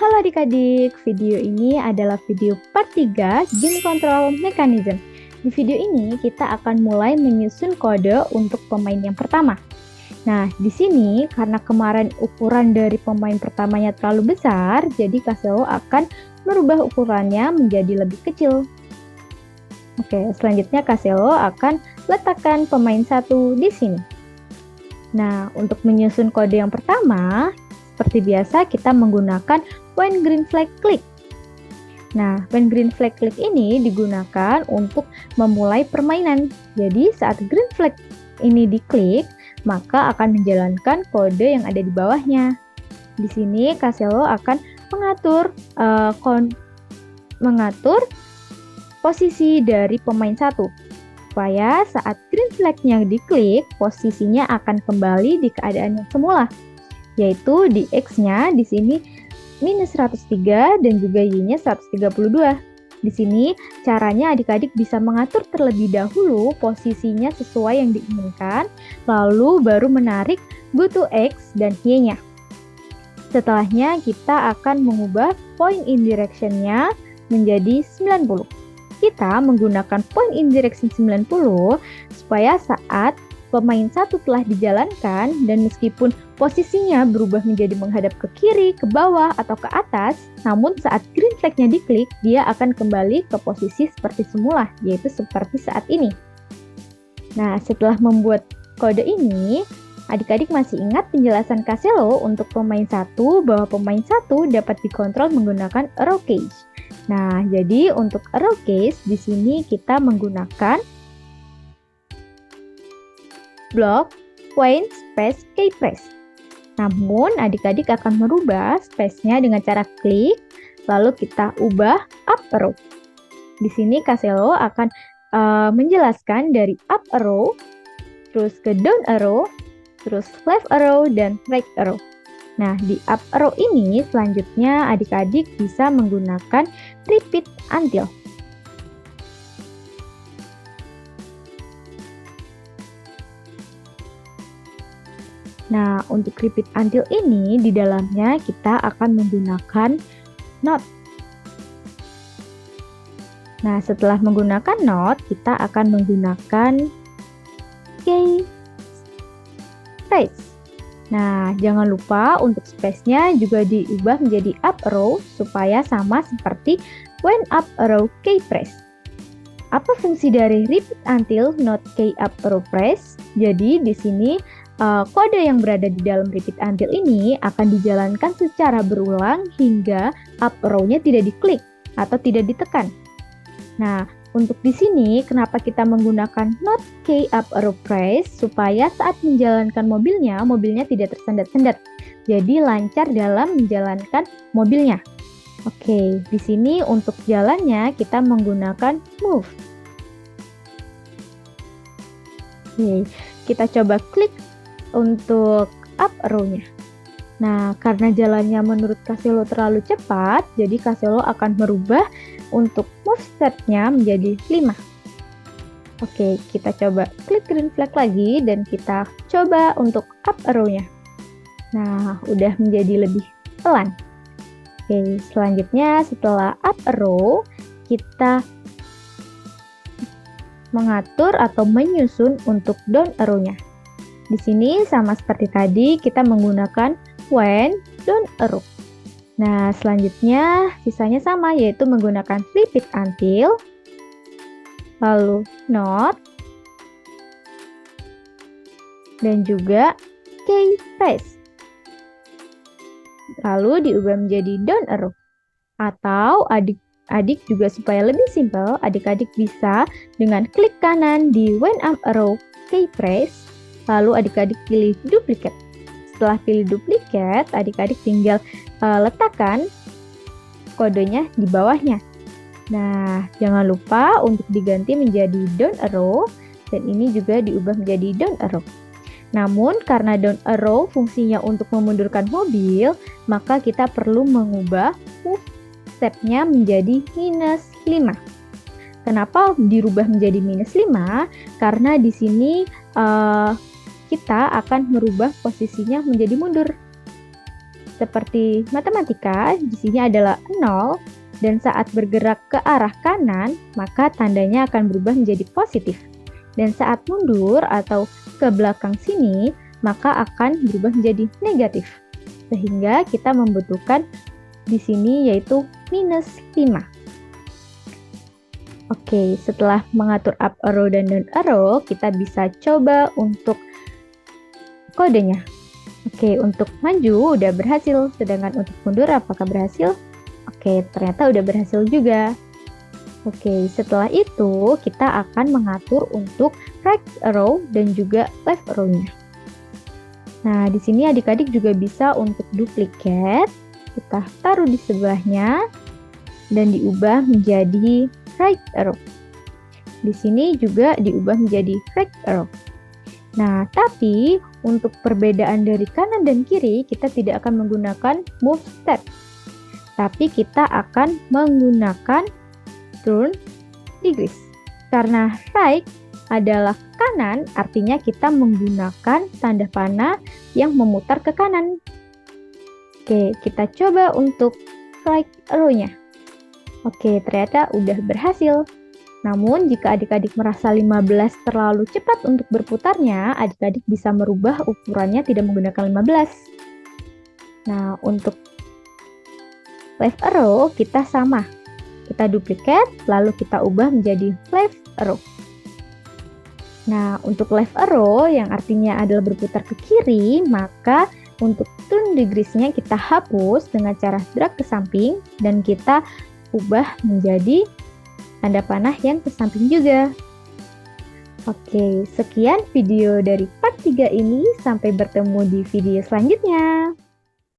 Halo adik-adik, video ini adalah video part 3 Game Control Mechanism. Di video ini kita akan mulai menyusun kode untuk pemain yang pertama. Nah, di sini karena kemarin ukuran dari pemain pertamanya terlalu besar, jadi Kaselo akan merubah ukurannya menjadi lebih kecil. Oke, selanjutnya Kaselo akan letakkan pemain satu di sini. Nah, untuk menyusun kode yang pertama, seperti biasa kita menggunakan when green flag click. Nah, when green flag click ini digunakan untuk memulai permainan. Jadi saat green flag ini diklik, maka akan menjalankan kode yang ada di bawahnya. Di sini Kaselo akan mengatur posisi dari pemain satu, supaya saat green flag-nya diklik, posisinya akan kembali di keadaan yang semula, yaitu di X-nya di sini minus 103 dan juga Y-nya 132. Di sini caranya adik-adik bisa mengatur terlebih dahulu posisinya sesuai yang diinginkan, lalu baru menarik go to X dan Y-nya. Setelahnya kita akan mengubah point in direction-nya menjadi 90. Kita menggunakan point in direction 90 supaya saat pemain satu telah dijalankan dan meskipun posisinya berubah menjadi menghadap ke kiri, ke bawah, atau ke atas, namun saat green flag-nya diklik, dia akan kembali ke posisi seperti semula, yaitu seperti saat ini. Nah, setelah membuat kode ini, adik-adik masih ingat penjelasan Kaselo untuk pemain satu bahwa pemain satu dapat dikontrol menggunakan arrow case. Nah, jadi untuk arrow case di sini kita menggunakan block point space key press. Namun adik-adik akan merubah space-nya dengan cara klik, lalu kita ubah up arrow. Di sini Kaselo akan menjelaskan dari up arrow, terus ke down arrow, terus left arrow, dan right arrow. Nah, di up arrow ini selanjutnya adik-adik bisa menggunakan repeat until. Nah, untuk repeat until ini di dalamnya kita akan menggunakan not. Nah, setelah menggunakan not, kita akan menggunakan key space. Nah, jangan lupa untuk space-nya juga diubah menjadi up arrow supaya sama seperti when up arrow key press. Apa fungsi dari repeat until not key up arrow press? Jadi di sini kode yang berada di dalam repeat until ini akan dijalankan secara berulang hingga up arrow-nya tidak diklik atau tidak ditekan. Nah, untuk di sini kenapa kita menggunakan not key up arrow press supaya saat menjalankan mobilnya tidak tersendat-sendat. Jadi lancar dalam menjalankan mobilnya. Oke, di sini untuk jalannya kita menggunakan move. Oke, kita coba klik untuk up arrow-nya. Nah, karena jalannya menurut Kaselo terlalu cepat, jadi Kaselo akan merubah untuk move step-nya menjadi 5. Oke, kita coba klik green flag lagi dan kita coba untuk up arrow-nya. Nah, udah menjadi lebih pelan. Oke, selanjutnya setelah up arrow, kita mengatur atau menyusun untuk down arrow-nya. Di sini sama seperti tadi, kita menggunakan when down arrow. Nah, selanjutnya sisanya sama, yaitu menggunakan repeat until, lalu not, dan juga key press. Lalu diubah menjadi down arrow. Atau adik-adik juga supaya lebih simpel, adik-adik bisa dengan klik kanan di when up arrow key press, lalu adik-adik pilih duplicate. Setelah pilih duplicate, adik-adik tinggal letakkan kodenya di bawahnya. Nah, jangan lupa untuk diganti menjadi down arrow dan ini juga diubah menjadi down arrow. Namun karena down arrow fungsinya untuk memundurkan mobil, maka kita perlu mengubah move step-nya menjadi minus 5. Kenapa dirubah menjadi minus 5? Karena di sini kita akan merubah posisinya menjadi mundur. Seperti matematika, di sini adalah 0, dan saat bergerak ke arah kanan, maka tandanya akan berubah menjadi positif. Dan saat mundur atau ke belakang sini, maka akan berubah menjadi negatif. Sehingga kita membutuhkan di sini yaitu minus 5. Oke, setelah mengatur up arrow dan down arrow, kita bisa coba untuk kodenya. Oke, untuk maju udah berhasil, sedangkan untuk mundur apakah berhasil? Oke, ternyata udah berhasil juga. Oke, setelah itu kita akan mengatur untuk right arrow dan juga left arrow-nya. Nah, di sini adik-adik juga bisa untuk duplicate. Kita taruh di sebelahnya dan diubah menjadi right arrow. Di sini juga diubah menjadi right arrow. Nah, tapi untuk perbedaan dari kanan dan kiri, kita tidak akan menggunakan move step. Tapi kita akan menggunakan turn degrees. Karena right adalah kanan, artinya kita menggunakan tanda panah yang memutar ke kanan. Oke, kita coba untuk right arrow-nya. Oke, ternyata udah berhasil. Namun, jika adik-adik merasa 15 terlalu cepat untuk berputarnya, adik-adik bisa merubah ukurannya tidak menggunakan 15. Nah, untuk left arrow kita sama. Kita duplicate, lalu kita ubah menjadi left arrow. Nah, untuk left arrow yang artinya adalah berputar ke kiri, maka untuk turn degrees-nya kita hapus dengan cara drag ke samping dan kita ubah menjadi tanda panah yang ke samping juga. Oke, sekian video dari part 3 ini. Sampai bertemu di video selanjutnya.